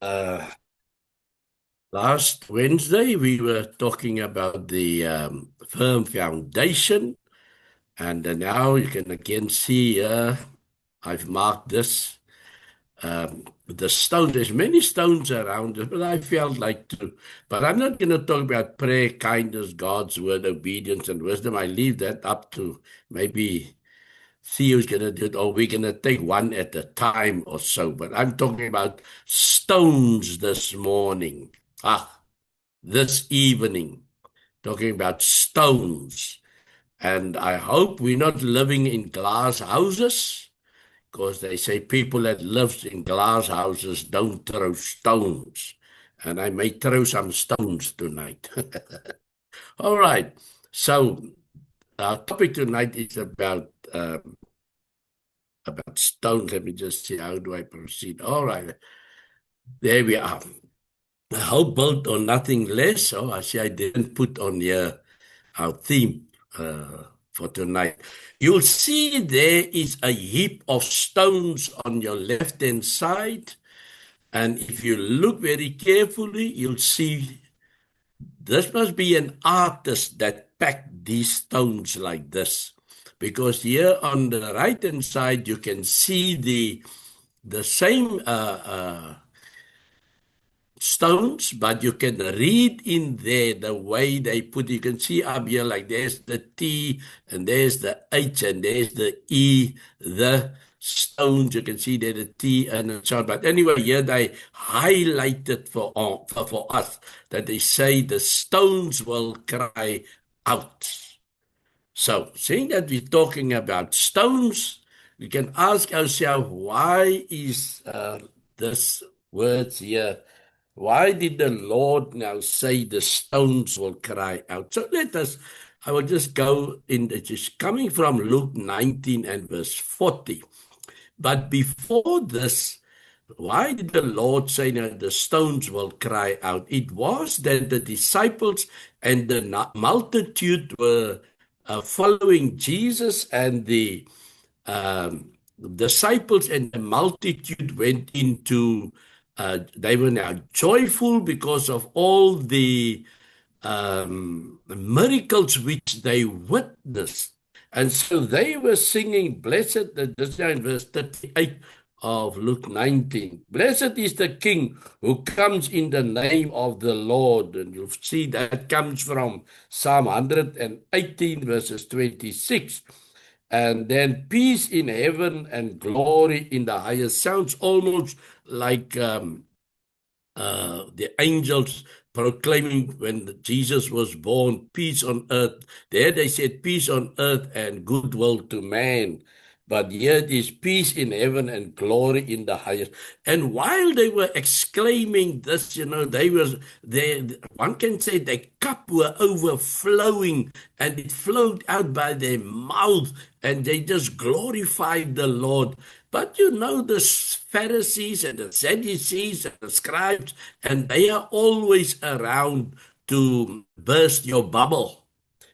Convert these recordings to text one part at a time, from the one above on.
Uh, Last Wednesday, we were talking about the firm foundation, and now you can again see I've marked this. The stone, there's many stones around it, but I felt like to. But I'm not going to talk about prayer, kindness, God's word, obedience, and wisdom. I leave that up to maybe see who's going to do it, or we're going to take one at a time or so. But I'm talking about stones this morning. This evening, talking about stones. And I hope we're not living in glass houses, because they say people that live in glass houses don't throw stones. And I may throw some stones tonight. All right. So our topic tonight is about stones. Let me just see, how do I proceed? All right. There we are. I hope built on nothing less. So I see I didn't put on here our theme for tonight. You'll see there is a heap of stones on your left-hand side. And if you look very carefully, you'll see this must be an artist that packed these stones like this. Because here on the right-hand side, you can see the same stones, but you can read in there the way they put. You can see up here, like there's the T and there's the H and there's the E, the stones. You can see there the T and so on. But anyway, here they highlighted for us that they say the stones will cry out. So, seeing that we're talking about stones, we can ask ourselves, why is this words here? Why did the Lord now say the stones will cry out? So I will just go in, it is coming from Luke 19 and verse 40. But before this, why did the Lord say that the stones will cry out? It was that the disciples and the multitude were following Jesus, and the disciples and the multitude went into, they were now joyful because of all the miracles which they witnessed. And so they were singing, blessed, this is in verse 38 of Luke 19. Blessed is the King who comes in the name of the Lord. And you'll see that comes from Psalm 118, verses 26. And then peace in heaven and glory in the highest. Sounds almost like the angels proclaiming when Jesus was born, peace on earth. There they said peace on earth and goodwill to man. But here it is peace in heaven and glory in the highest. And while they were exclaiming this, they were there. One can say their cup were overflowing, and it flowed out by their mouth, and they just glorified the Lord. But the Pharisees and the Sadducees and the scribes, and they are always around to burst your bubble.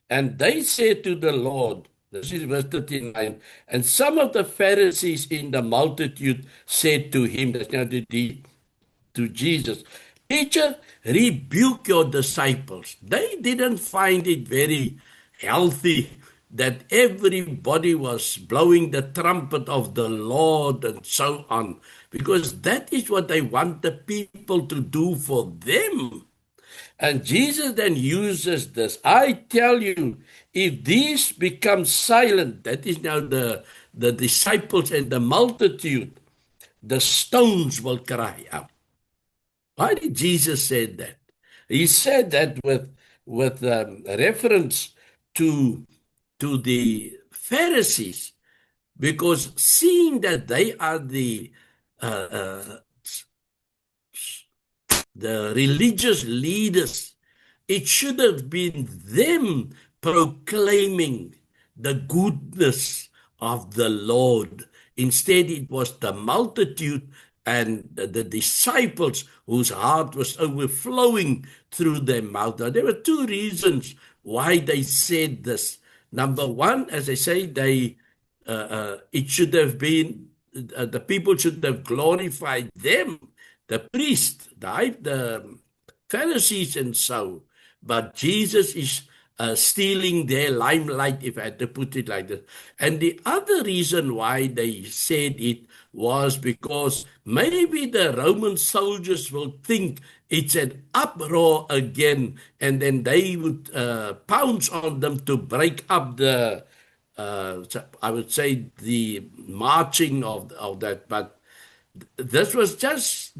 And they said to the Lord, this is verse 39, and some of the Pharisees in the multitude said to him, that's now to Jesus, Teacher, rebuke your disciples. They didn't find it very healthy that everybody was blowing the trumpet of the Lord and so on, because that is what they want the people to do for them. And Jesus then uses this. I tell you, if these become silent, that is now the disciples and the multitude, the stones will cry out. Why did Jesus say that? He said that with reference to the Pharisees, because seeing that they are uh, the religious leaders, it should have been them proclaiming the goodness of the Lord. Instead, it was the multitude and the disciples whose heart was overflowing through their mouth. Now, there were two reasons why they said this. Number one, as I say, it should have been, the people should have glorified them. the priest, the Pharisees and so. But Jesus is stealing their limelight, if I had to put it like that. And the other reason why they said it was because maybe the Roman soldiers will think it's an uproar again, and then they would pounce on them to break up the, I would say, the marching of that. But this was just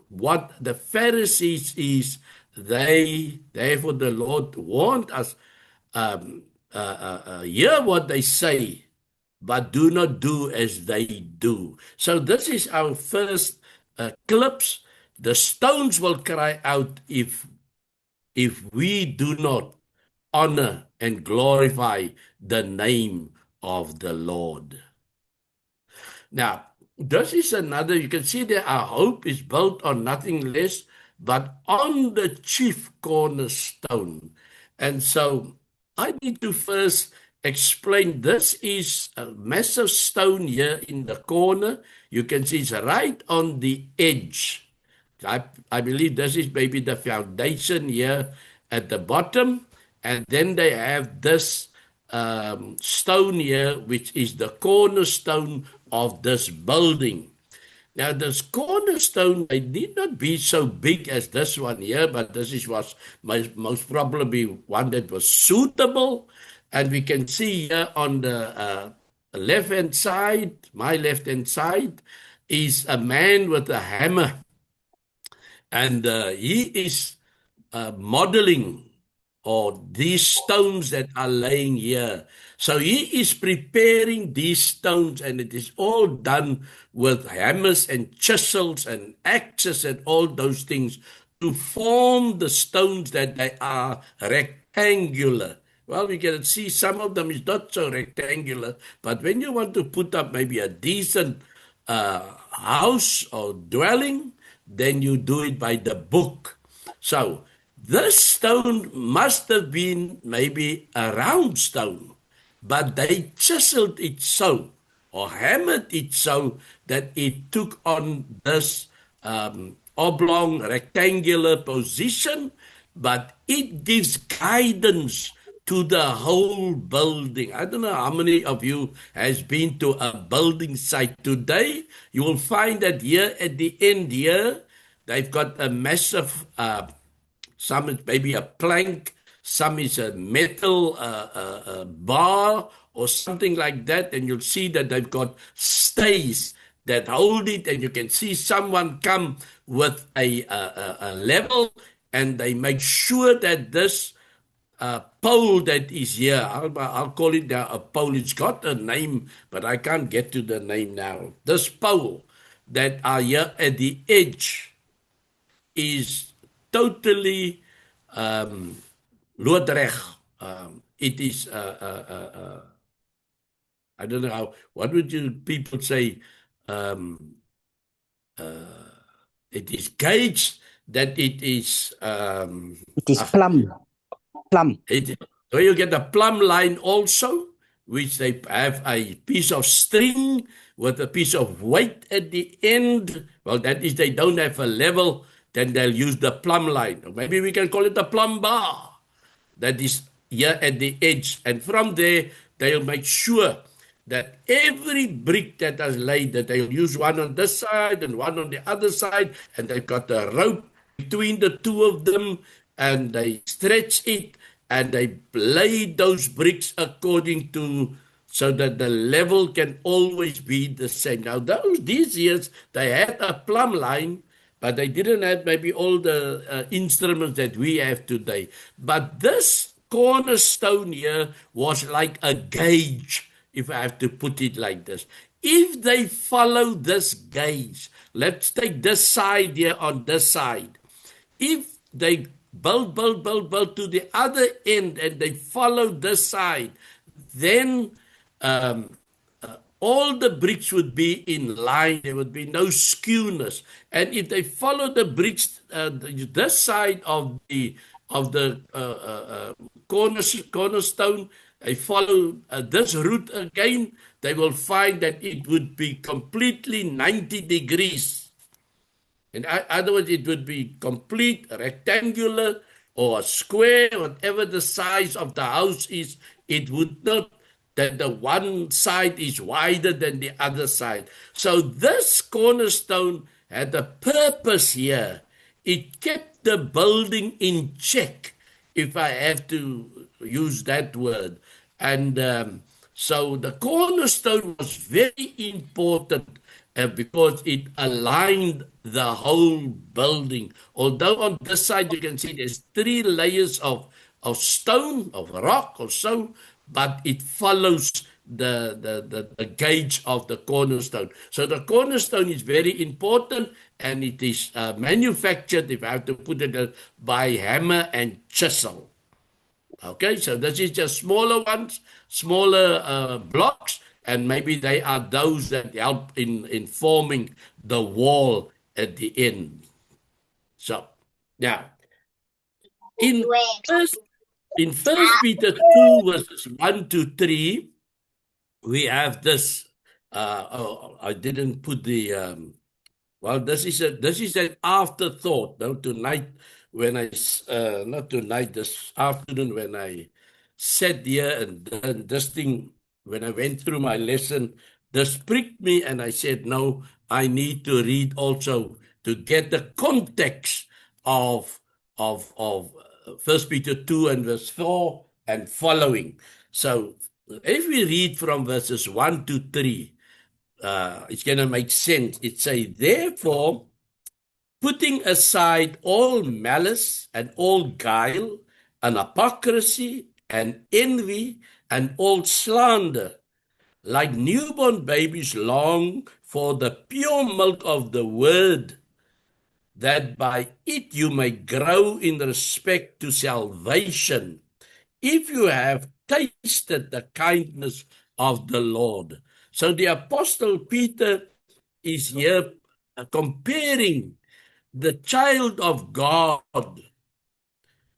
what the Pharisees is. Therefore the Lord warned us, hear what they say, but do not do as they do. So this is our first clips. The stones will cry out if we do not honor and glorify the name of the Lord. Now, this is another, you can see that our hope is built on nothing less but on the chief cornerstone. And so I need to first explain, this is a massive stone here in the corner. You can see it's right on the edge. I believe this is maybe the foundation here at the bottom. And then they have this stone here, which is the cornerstone of this building. Now, this cornerstone may need not be so big as this one here, but this was most probably one that was suitable. And we can see here on the left-hand side, my left-hand side, is a man with a hammer. And he is modeling or these stones that are laying here. So he is preparing these stones, and it is all done with hammers and chisels and axes and all those things to form the stones that they are rectangular. Well, we can see some of them is not so rectangular, but when you want to put up maybe a decent house or dwelling, then you do it by the book. So this stone must have been maybe a round stone, but they chiseled it so, or hammered it so, that it took on this oblong, rectangular position, but it gives guidance to the whole building. I don't know how many of you has been to a building site today. You will find that here at the end here, they've got a massive some is maybe a plank, some is a metal bar or something like that, and you'll see that they've got stays that hold it, and you can see someone come with a level, and they make sure that this pole that is here, I'll call it now a pole. It's got a name, but I can't get to the name now. This pole that are here at the edge is totally loodreg. It is, I don't know how, what would you people say? It is gauged that it is... it is plumb. So you get a plumb line also, which they have a piece of string with a piece of weight at the end. Well, that is, they don't have a level, then they'll use the plumb line. Or maybe we can call it a plumb bar. That is here at the edge. And from there, they'll make sure that every brick that is laid, that they'll use one on this side and one on the other side, and they've got a rope between the two of them, and they stretch it, and they lay those bricks according to, so that the level can always be the same. Now, these years, they had a plumb line, but they didn't have maybe all the instruments that we have today. But this cornerstone here was like a gauge, if I have to put it like this. If they follow this gauge, let's take this side here on this side. If they build to the other end and they follow this side, then all the bricks would be in line. There would be no skewness. And if they follow the bricks, this side of the cornerstone, they follow this route again, they will find that it would be completely 90 degrees. In other words, it would be complete, rectangular, or a square, whatever the size of the house is. It would not that the one side is wider than the other side. So this cornerstone had a purpose here. It kept the building in check, if I have to use that word. And so the cornerstone was very important because it aligned the whole building. Although on this side you can see there's 3 layers of stone, of rock or so, but it follows the gauge of the cornerstone. So the cornerstone is very important, and it is manufactured, if I have to put it, by hammer and chisel. Okay, so this is just smaller ones, smaller blocks, and maybe they are those that help in forming the wall at the end. So now in first in First Peter 2 verses 1 to 3, we have this. I didn't put the. Well, this is an afterthought. Now tonight, when I not tonight, this afternoon when I sat here and this thing, when I went through my lesson, this pricked me, and I said, no, I need to read also to get the context of First Peter 2 and verse 4 and following. So if we read from verses 1 to 3, it's going to make sense. It says, therefore, putting aside all malice and all guile and hypocrisy and envy and all slander, like newborn babies long for the pure milk of the word, that by it you may grow in respect to salvation, if you have tasted the kindness of the Lord. So the Apostle Peter is here comparing the child of God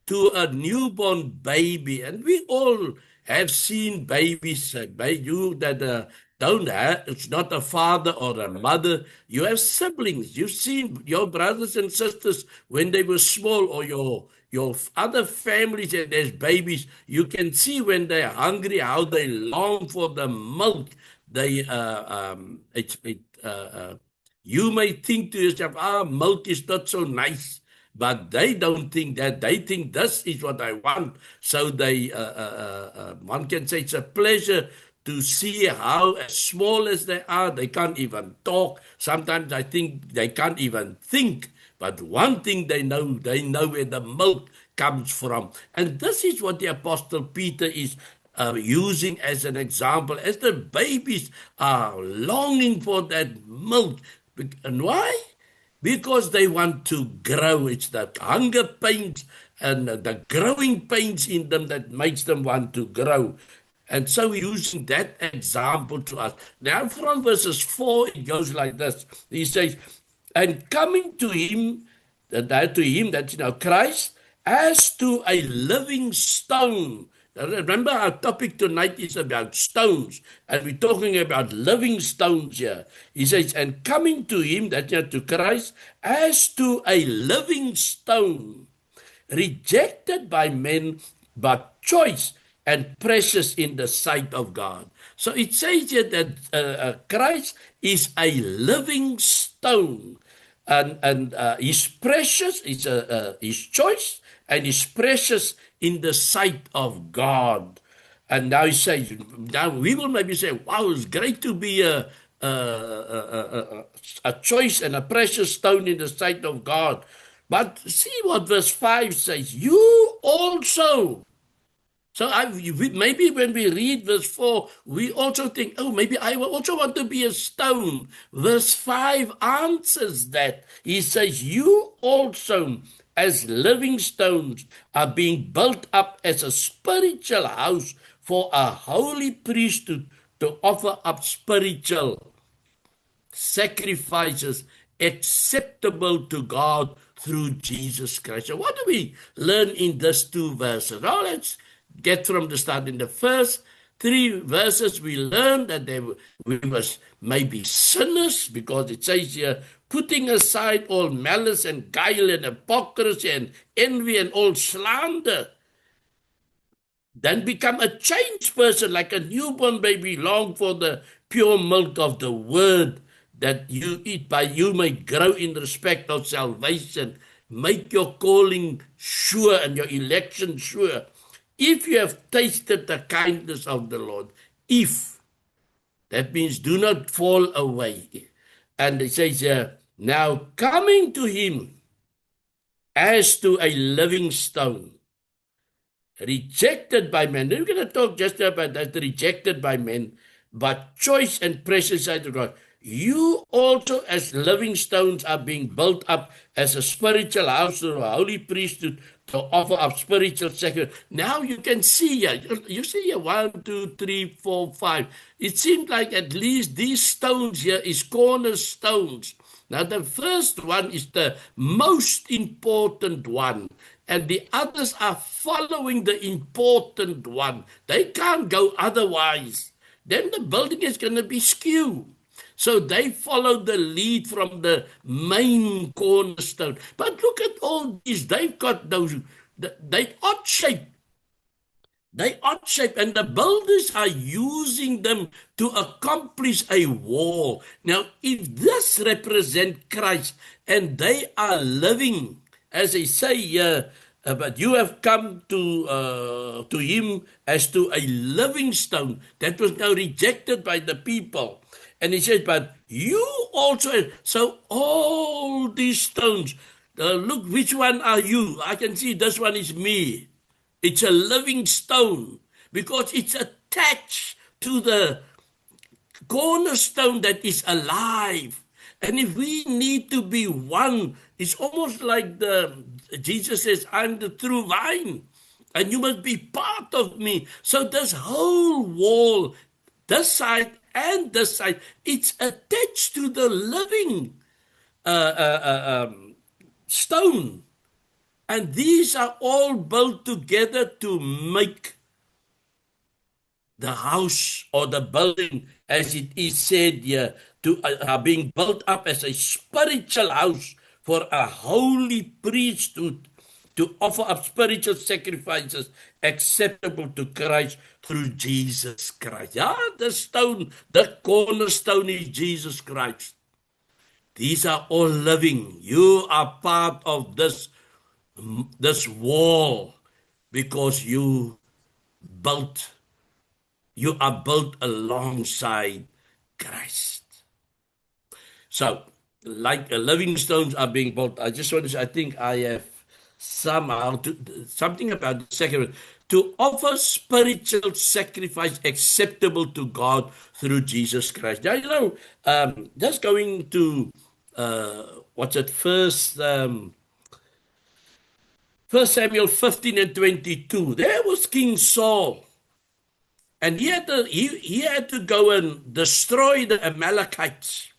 to a newborn baby. And we all have seen babies, you that don't have, it's not a father or a mother. You have siblings. You've seen your brothers and sisters when they were small, or your other families, and there's babies. You can see when they're hungry how they long for the milk. They you may think to yourself, milk is not so nice. But they don't think that. They think this is what I want. So they, one can say it's a pleasure to see how, as small as they are, they can't even talk. Sometimes I think they can't even think. But one thing they know where the milk comes from. And this is what the Apostle Peter is using as an example, as the babies are longing for that milk. And why? Because they want to grow. It's the hunger pains and the growing pains in them that makes them want to grow. And so using that example to us. Now from verses 4, it goes like this. He says, and coming to him, that's Christ, as to a living stone. Now, remember, our topic tonight is about stones, and we're talking about living stones here. He says, and coming to him, to Christ, as to a living stone, rejected by men, but choice and precious in the sight of God. So it says here that Christ is a living stone, and he's precious, he's choice, and he's precious in the sight of God. And now he says, now we will maybe say, wow, it's great to be a choice and a precious stone in the sight of God. But see what verse 5 says, you also. So maybe when we read verse 4, we also think, oh, maybe I also want to be a stone. Verse 5 answers that. He says, you also, as living stones, are being built up as a spiritual house for a holy priesthood to offer up spiritual sacrifices acceptable to God through Jesus Christ. So what do we learn in these 2 verses? Well, let's get from the start. In the first 3 verses, we learn that we must maybe sinners, because it says here, putting aside all malice and guile and hypocrisy and envy and all slander. Then become a changed person, like a newborn baby. Long for the pure milk of the word that you eat, by you may grow in respect of salvation. Make your calling sure and your election sure. If you have tasted the kindness of the Lord, if, that means do not fall away. And it says here, now coming to him as to a living stone, rejected by men. We're going to talk just about that, rejected by men, but choice and precious sight of God. You also, as living stones, are being built up as a spiritual house or a holy priesthood to offer up spiritual sacrifice. Now you can see here, you see here 1, 2, 3, 4, 5. It seems like at least these stones here is cornerstones. Now the first one is the most important one, and the others are following the important one. They can't go otherwise. Then the building is going to be skewed. So they follow the lead from the main cornerstone. But look at all these. They've got those, they odd shape. They odd shape, and the builders are using them to accomplish a wall. Now, if this represents Christ, and they are living, as they say here, but you have come to him as to a living stone that was now rejected by the people. And he says, but you also, so all these stones, look, which one are you? I can see this one is me. It's a living stone because it's attached to the cornerstone that is alive. And if we need to be one, it's almost like Jesus says, I'm the true vine, and you must be part of me. So this whole wall, this side and this side, it's attached to the living stone. And these are all built together to make the house or the building, as it is said here, are being built up as a spiritual house for a holy priesthood to offer up spiritual sacrifices acceptable to Christ through Jesus Christ. Yeah, the stone, the cornerstone is Jesus Christ. These are all living. You are part of this wall because you are built alongside Christ. So, like living stones are being built. I just want to say, I think I have something about the sacrifice, to offer spiritual sacrifice acceptable to God through Jesus Christ. Now, just going to, First Samuel 15 and 22, there was King Saul. And he had to go and destroy the Amalekites.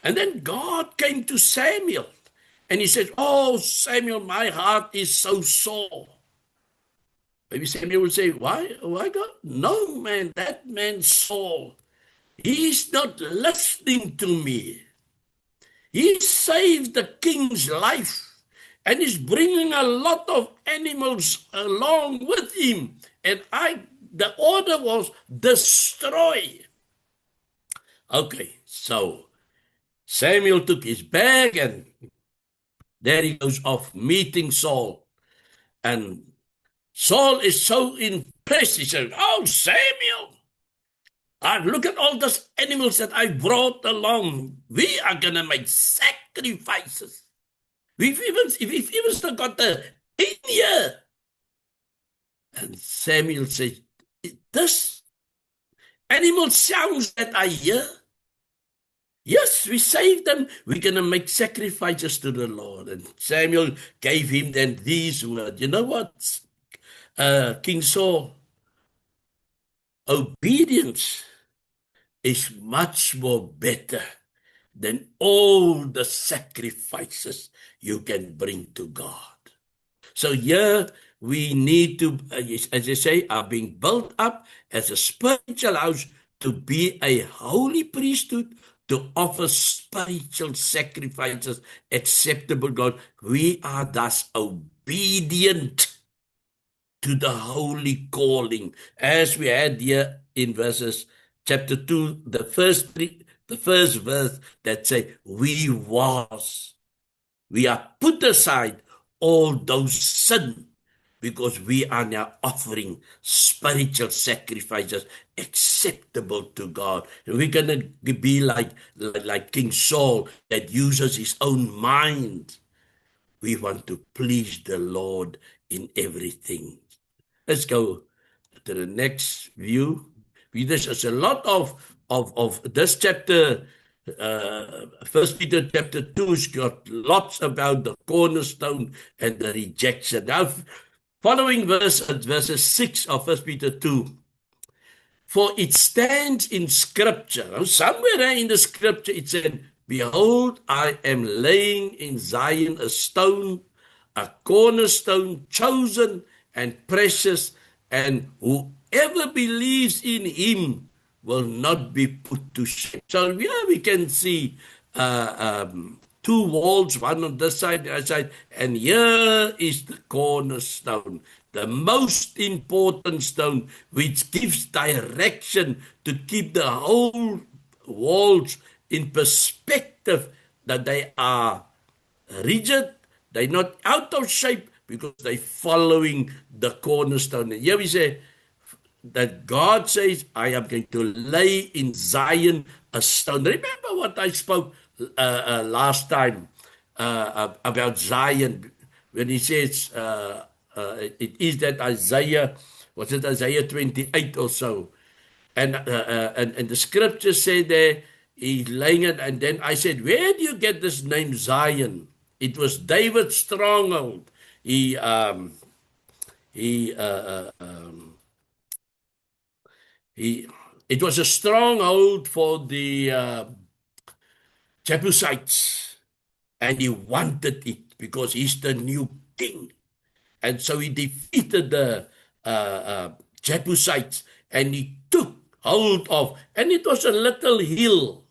And then God came to Samuel. And he said, oh, Samuel, my heart is so sore. Maybe Samuel would say, why God? No, man, that man Saul, he's not listening to me. He saved the king's life. And he's bringing a lot of animals along with him. And the order was destroy. Okay, so Samuel took his bag and there he goes off meeting Saul. And Saul is so impressed. He said, oh, Samuel, look at all those animals that I brought along. We are going to make sacrifices. We've even still got the in here. And Samuel says, this animal sounds that I hear. Yes, we saved them. We're going to make sacrifices to the Lord. And Samuel gave him then these words. You know what, King Saul? Obedience is much more better than all the sacrifices you can bring to God. So here we need to, as I say, are being built up as a spiritual house to be a holy priesthood to offer spiritual sacrifices acceptable to God. We are thus obedient to the holy calling, as we had here in verses chapter 2, the first verse that say, we are put aside all those sin, because we are now offering spiritual sacrifices acceptable to God. And we're going to be like King Saul, that uses his own mind. We want to please the Lord in everything. Let's go to the next view. There's a lot of this chapter. First Peter chapter 2's got lots about the cornerstone and the rejection. Now, following verses 6 of First Peter 2. For it stands in Scripture. Now, somewhere in the Scripture it said, behold, I am laying in Zion a stone, a cornerstone, chosen and precious, and whoever believes in him will not be put to shame. So here we can see two walls, one on this side, the other side, and here is the cornerstone, the most important stone, which gives direction to keep the whole walls in perspective, that they are rigid, they're not out of shape, because they're following the cornerstone. And here we say that God says, I am going to lay in Zion a stone. Remember what I spoke last time about Zion, when he says, it is that Isaiah, was it Isaiah 28 or so? And the scripture said there, he's laying it, and then I said, where do you get this name Zion? It was David's stronghold. It was a stronghold for the Jebusites, and he wanted it because he's the new king. And so he defeated the Jebusites, and he took hold of, and it was a little hill,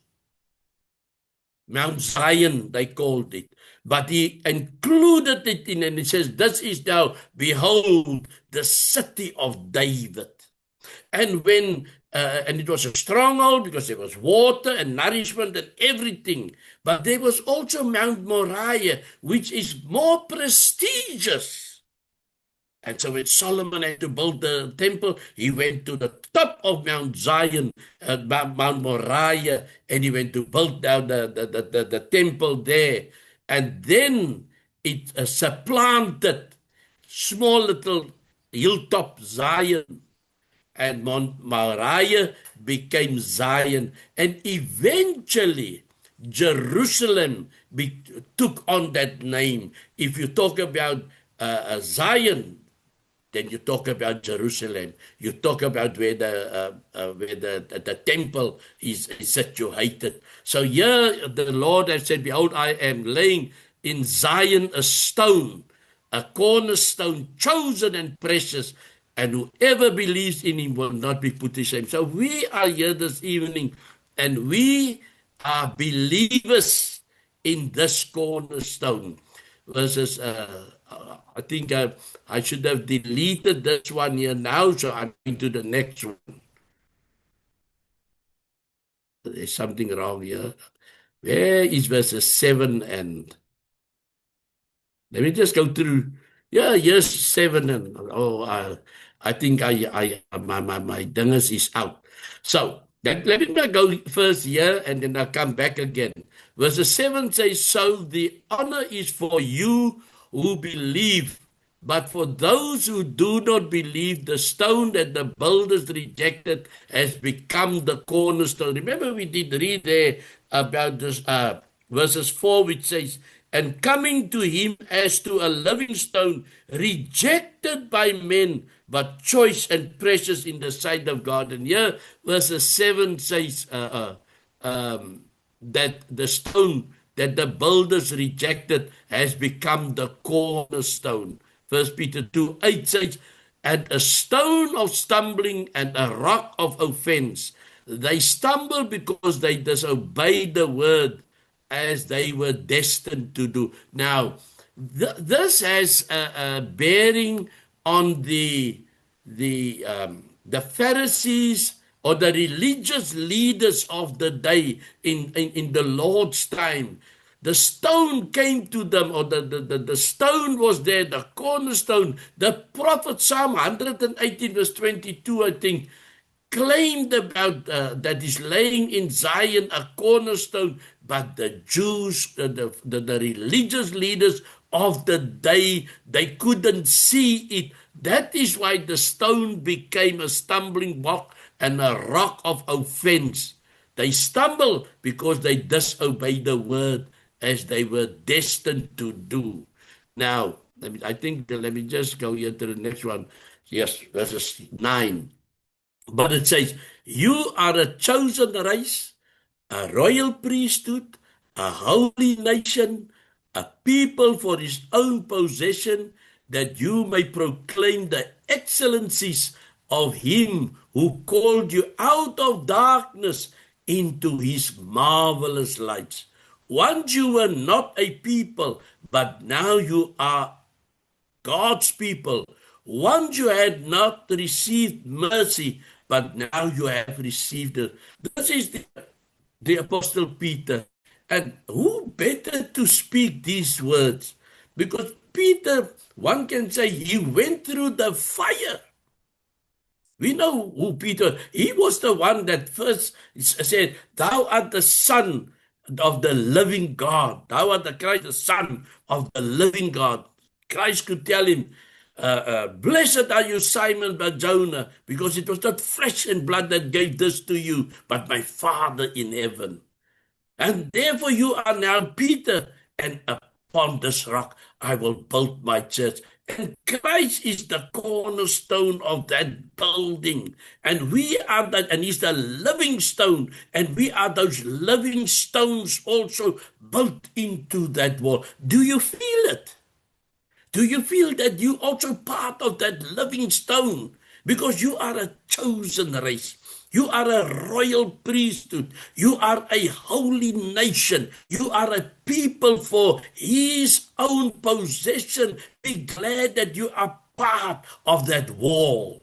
Mount Zion, they called it. But he included it in, and it says, this is now, behold, the city of David. And and it was a stronghold because there was water and nourishment and everything. But there was also Mount Moriah, which is more prestigious. And so when Solomon had to build the temple, he went to the top of Mount Zion, Mount Moriah, and he went to build down the temple there. And then it supplanted small little hilltop Zion, and Mount Moriah became Zion. And eventually Jerusalem took on that name. If you talk about Zion, then you talk about Jerusalem. You talk about where the temple is situated. So here the Lord has said, behold, I am laying in Zion a stone, a cornerstone, chosen and precious, and whoever believes in him will not be put to shame. So we are here this evening, and we are believers in this cornerstone. Verses I think I should have deleted this one here now, so I'm going to the next one. There's something wrong here. Where is verses 7 and... Let me just go through. Yeah, yes, 7 and... I think my dingus is out. So, let me go first here, and then I'll come back again. Verse 7 says, so the honor is for you who believe, but for those who do not believe, the stone that the builders rejected has become the cornerstone. Remember, we did read there about this verses 4, which says, and coming to him as to a living stone, rejected by men, but choice and precious in the sight of God. And here, verses 7 says that the stone that the builders rejected has become the cornerstone. 1 Peter 2:8 says, and a stone of stumbling and a rock of offense, They stumbled because they disobeyed the word as they were destined to do. Now, this has a bearing on the Pharisees or the religious leaders of the day in the Lord's time. The stone came to them, or the stone was there, the cornerstone. The prophet, Psalm 118, verse 22, I think, claimed about that is laying in Zion a cornerstone, but the Jews, the religious leaders of the day, they couldn't see it. That is why the stone became a stumbling block and a rock of offense. They stumble because they disobeyed the word as they were destined to do. Now, let me just go here to the next one. Yes, verses 9. But it says, you are a chosen race, a royal priesthood, a holy nation, a people for his own possession, that you may proclaim the excellencies of him who called you out of darkness into his marvelous lights. Once you were not a people, but now you are God's people. Once you had not received mercy, but now you have received it. This is the Apostle Peter. And who better to speak these words? Because Peter, one can say, he went through the fire. We know who Peter, he was the one that first said, thou art the Son of the living God. Thou art the Christ, the Son of the living God. Christ could tell him, blessed are you, Simon Bar-Jonah, because it was not flesh and blood that gave this to you, but my Father in heaven. And therefore you are now Peter, and upon this rock I will build my church. And Christ is the cornerstone of that building. And we are that, and he's the living stone. And we are those living stones also built into that wall. Do you feel it? Do you feel that you also part of that living stone? Because you are a chosen race. You are a royal priesthood. You are a holy nation. You are a people for his own possession. Be glad that you are part of that wall.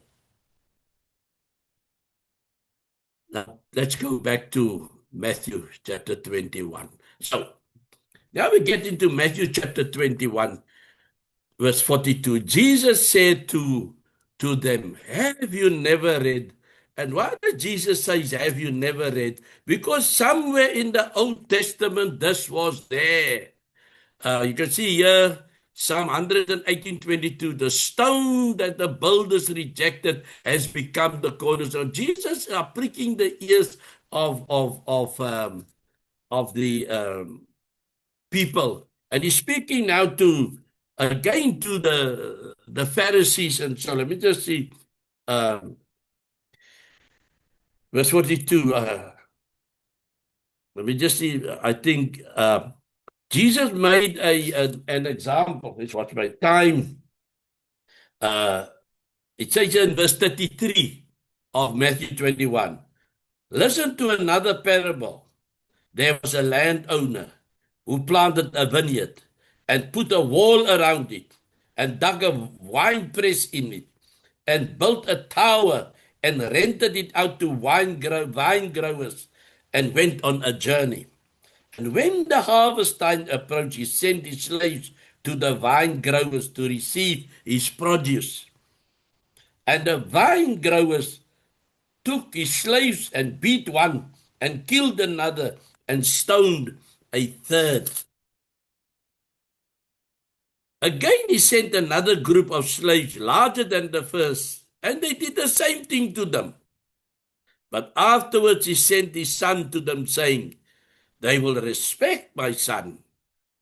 Now, let's go back to Matthew chapter 21. So, now we get into Matthew chapter 21, verse 42. Jesus said to them, have you never read? And why does Jesus say, have you never read? Because somewhere in the Old Testament, this was there. You can see here, Psalm 118:22, the stone that the builders rejected has become the cornerstone. Jesus are pricking the ears of the people. And he's speaking now again to the Pharisees. And so let me just see. Verse 42, let me just see, I think Jesus made an example. It's what's my time. It says in verse 33 of Matthew 21, listen to another parable. There was a landowner who planted a vineyard and put a wall around it and dug a wine press in it and built a tower and rented it out to wine growers and went on a journey. And when the harvest time approached, he sent his slaves to the vine growers to receive his produce. And the vine growers took his slaves and beat one and killed another and stoned a third. Again, he sent another group of slaves larger than the first, and they did the same thing to them. But afterwards he sent his son to them, saying, they will respect my son.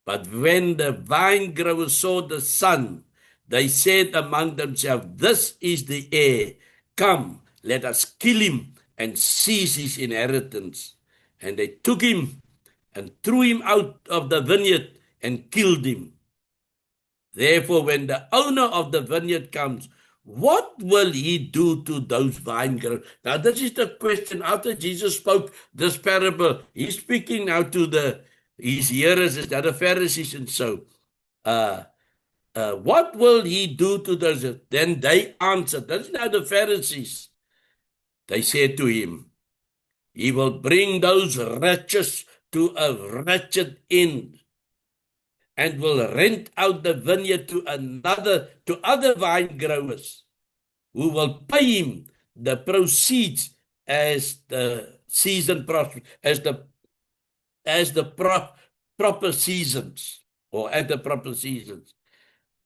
But when the vine growers saw the son, they said among themselves, this is the heir. Come, let us kill him and seize his inheritance. And they took him and threw him out of the vineyard and killed him. Therefore, when the owner of the vineyard comes, what will he do to those vine growers? Now, this is the question. After Jesus spoke this parable, he's speaking now to his hearers, the other Pharisees, and so, what will he do to those? Then they answered, that's now the Pharisees. They said to him, he will bring those riches to a wretched end, and will rent out the vineyard to other vine growers, who will pay him the proceeds as the season proper seasons, or at the proper seasons.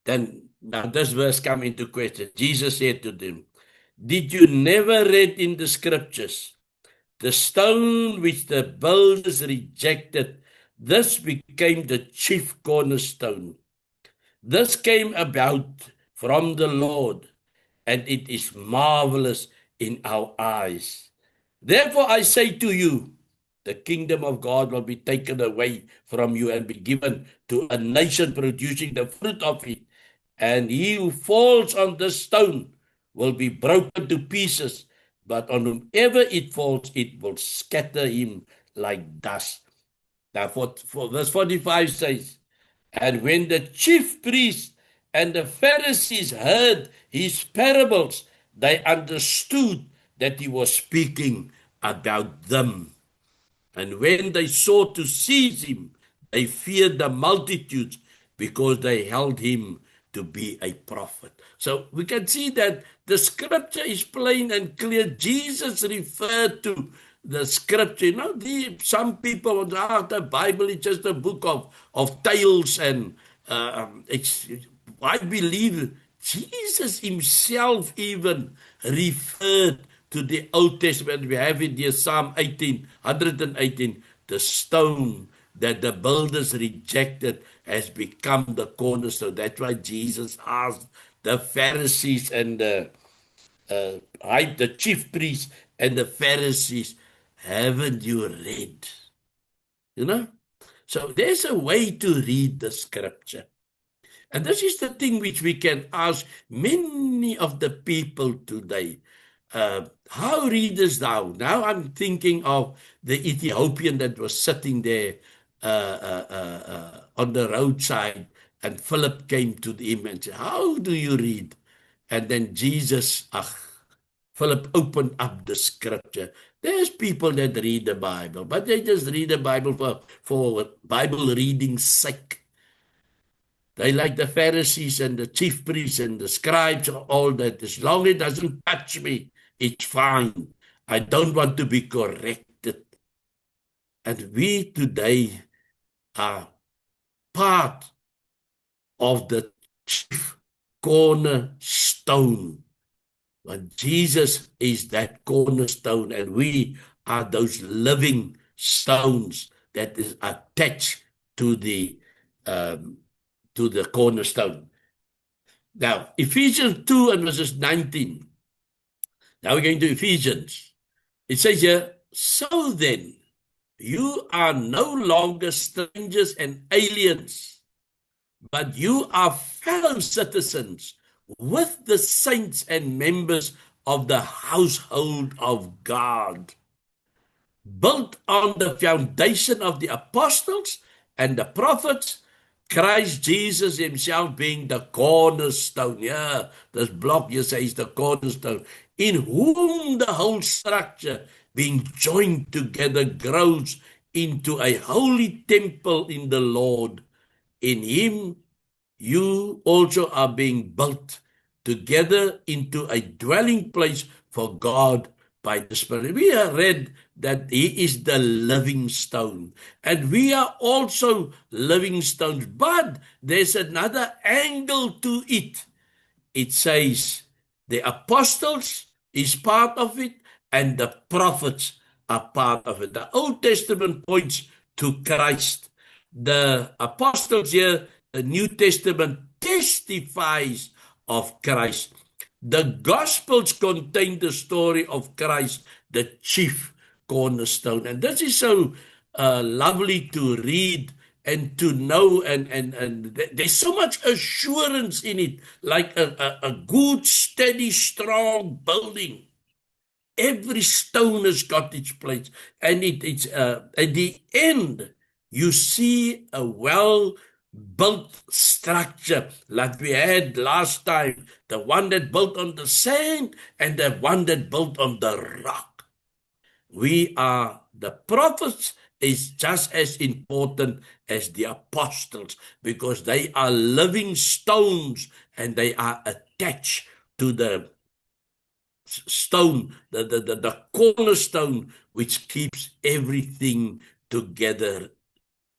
Then now this verse come into question. Jesus said to them, did you never read in the scriptures, the stone which the builders rejected, this became the chief cornerstone. This came about from the Lord, and it is marvelous in our eyes. Therefore I say to you, the kingdom of God will be taken away from you and be given to a nation producing the fruit of it. And he who falls on this stone will be broken to pieces, but on whomever it falls, it will scatter him like dust. Now, for verse 45 says, and when the chief priests and the Pharisees heard his parables, they understood that he was speaking about them. And when they sought to seize him, they feared the multitudes, because they held him to be a prophet. So we can see that the scripture is plain and clear. Jesus referred to the scripture. Some people want to the Bible is just a book of tales, and I believe Jesus himself even referred to the Old Testament. We have it here, Psalm 118, the stone that the builders rejected has become the cornerstone. That's why Jesus asked the Pharisees and the chief priests and the Pharisees, haven't you read? So there's a way to read the scripture. And this is the thing which we can ask many of the people today. How readest thou? Now I'm thinking of the Ethiopian that was sitting there on the roadside, and Philip came to him and said, how do you read? And then Philip opened up the scripture. There's people that read the Bible, but they just read the Bible for Bible reading's sake. They like the Pharisees and the chief priests and the scribes, all that. As long as it doesn't touch me, it's fine. I don't want to be corrected. And we today are part of the chief cornerstone. But Jesus is that cornerstone, and we are those living stones that is attached to the cornerstone. Now, Ephesians 2 and verses 19. Now we're going to Ephesians. It says here, so then, you are no longer strangers and aliens, but you are fellow citizens with the saints and members of the household of God, built on the foundation of the apostles and the prophets, Christ Jesus himself being the cornerstone. Yeah, this block here says the cornerstone, in whom the whole structure being joined together grows into a holy temple in the Lord. In him you also are being built together into a dwelling place for God by the Spirit. We have read that he is the living stone, and we are also living stones, but there's another angle to it. It says the apostles is part of it, and the prophets are part of it. The Old Testament points to Christ. The apostles here, the New Testament testifies of Christ. The Gospels contain the story of Christ, the chief cornerstone. And this is so lovely to read and to know, and there's so much assurance in it, like a good, steady, strong building. Every stone has got its place, and it's at the end you see a well-built structure like we had last time, the one that built on the sand and the one that built on the rock. We are the prophets is just as important as the apostles because they are living stones and they are attached to the stone, the cornerstone, which keeps everything together.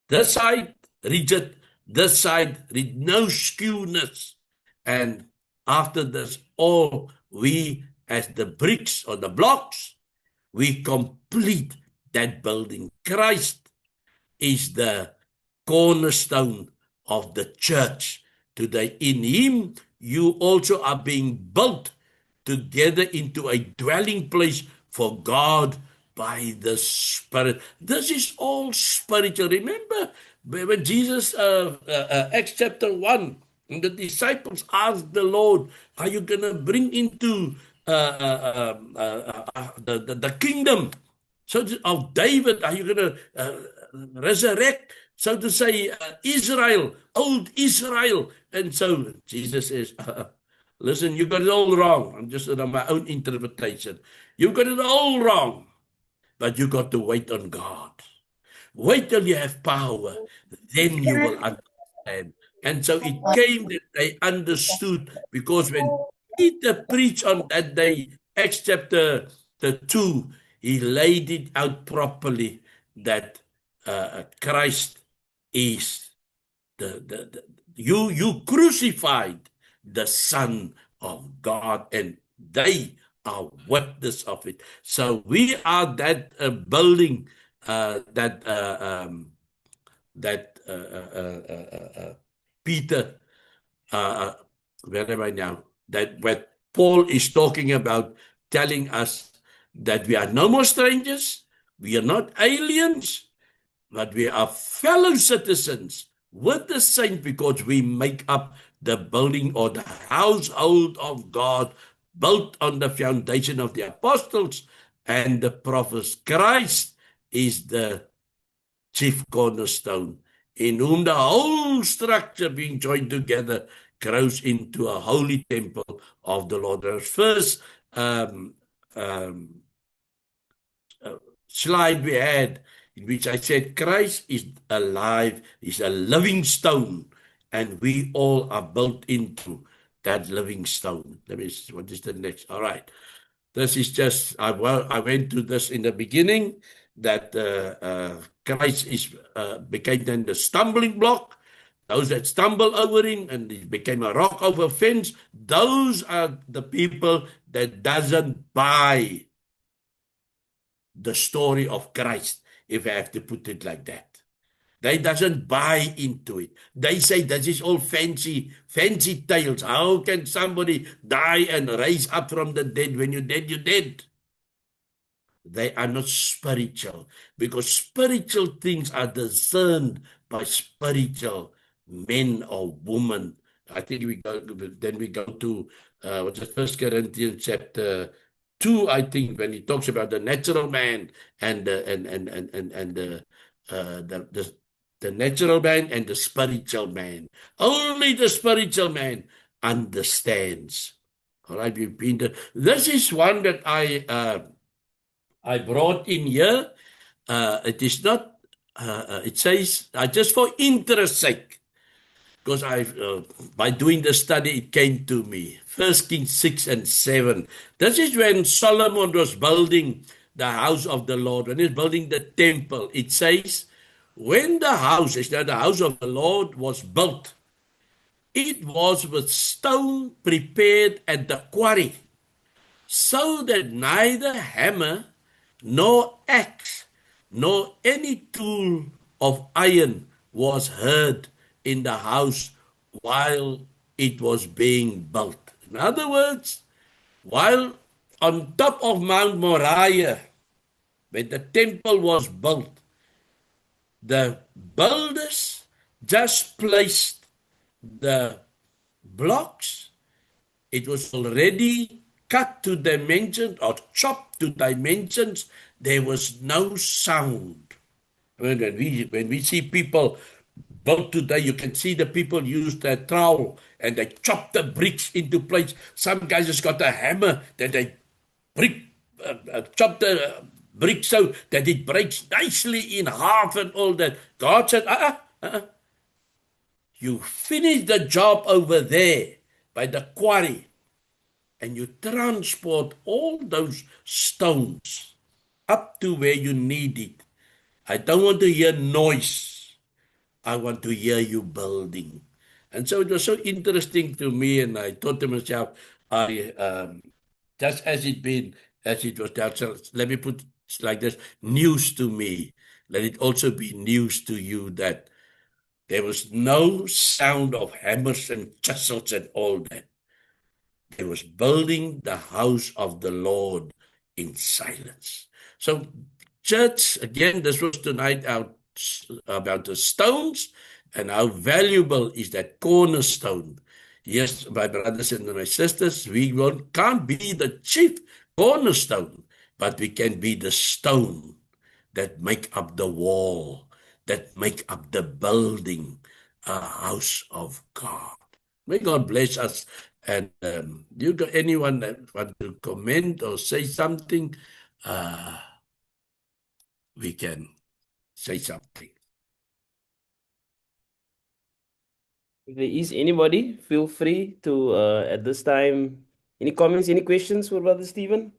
This side, rigid, this side, no skewness. And after this, all we, as the bricks or the blocks, we complete that building. Christ is the cornerstone of the church today. In him, you also are being built together into a dwelling place for God by the Spirit. This is all spiritual. Remember when Jesus, Acts chapter 1, and the disciples asked the Lord, are you going to bring into the kingdom of David? Are you going to resurrect, so to say, Israel, old Israel? And so Jesus says, listen, you got it all wrong. I'm just on my own interpretation. You got it all wrong, but you got to wait on God. Wait till you have power, then you will understand. And so it came that they understood, because when Peter preached on that day, Acts chapter 2, he laid it out properly that Christ is you crucified the Son of God, and they are witness of it. So we are that building that Peter, where am I now? That what Paul is talking about, telling us that we are no more strangers, we are not aliens, but we are fellow citizens with the saints, because we make up the building or the household of God, built on the foundation of the apostles and the prophets. Christ is the chief cornerstone, in whom the whole structure being joined together grows into a holy temple of the Lord. The first slide we had, in which I said Christ is alive, is a living stone, and we all are built into that living stone. Let me see, what is the next? All right. This is just, I went to this in the beginning, that Christ became then the stumbling block. Those that stumble over him, and he became a rock over fence, those are the people that doesn't buy the story of Christ, if I have to put it like that. They doesn't buy into it. They say this is all fancy tales. How can somebody die and rise up from the dead? When you're dead, you're dead. They are not spiritual, because spiritual things are discerned by spiritual men or women. I think we go to what's it, 1 Corinthians chapter 2, I think, when he talks about the natural man and the natural man and the spiritual man. Only the spiritual man understands. All right, we've been there. This is one that I brought in here. It is not. It says just for interest sake, because by doing the study, it came to me. 1 Kings 6 and 7. This is when Solomon was building the house of the Lord, when he's building the temple. It says, when the house of the Lord was built, it was with stone prepared at the quarry, so that neither hammer nor axe nor any tool of iron was heard in the house while it was being built. In other words, while on top of Mount Moriah, when the temple was built, the builders just placed the blocks. It was already cut to dimensions or chopped to dimensions. There was no sound. When we see people built today, you can see the people use their trowel and they chop the bricks into place. Some guys has got a hammer that they chop the bricks out that it breaks nicely in half and all that. God said, you finish the job over there by the quarry and you transport all those stones up to where you need it. I don't want to hear noise. I want to hear you building. And so it was so interesting to me, and I thought to myself, just as it was done, so let me put it like this, news to me. Let it also be news to you that there was no sound of hammers and chisels and all that. There was building the house of the Lord in silence. So, church, again, this was tonight about the stones and how valuable is that cornerstone. Yes, my brothers and my sisters, we can't be the chief cornerstone, but we can be the stone that make up the wall, that make up the building, a house of God. May God bless us. And you got anyone that want to comment or say something? We can say something. If there is anybody, feel free to, at this time, any comments, any questions for Brother Stephen?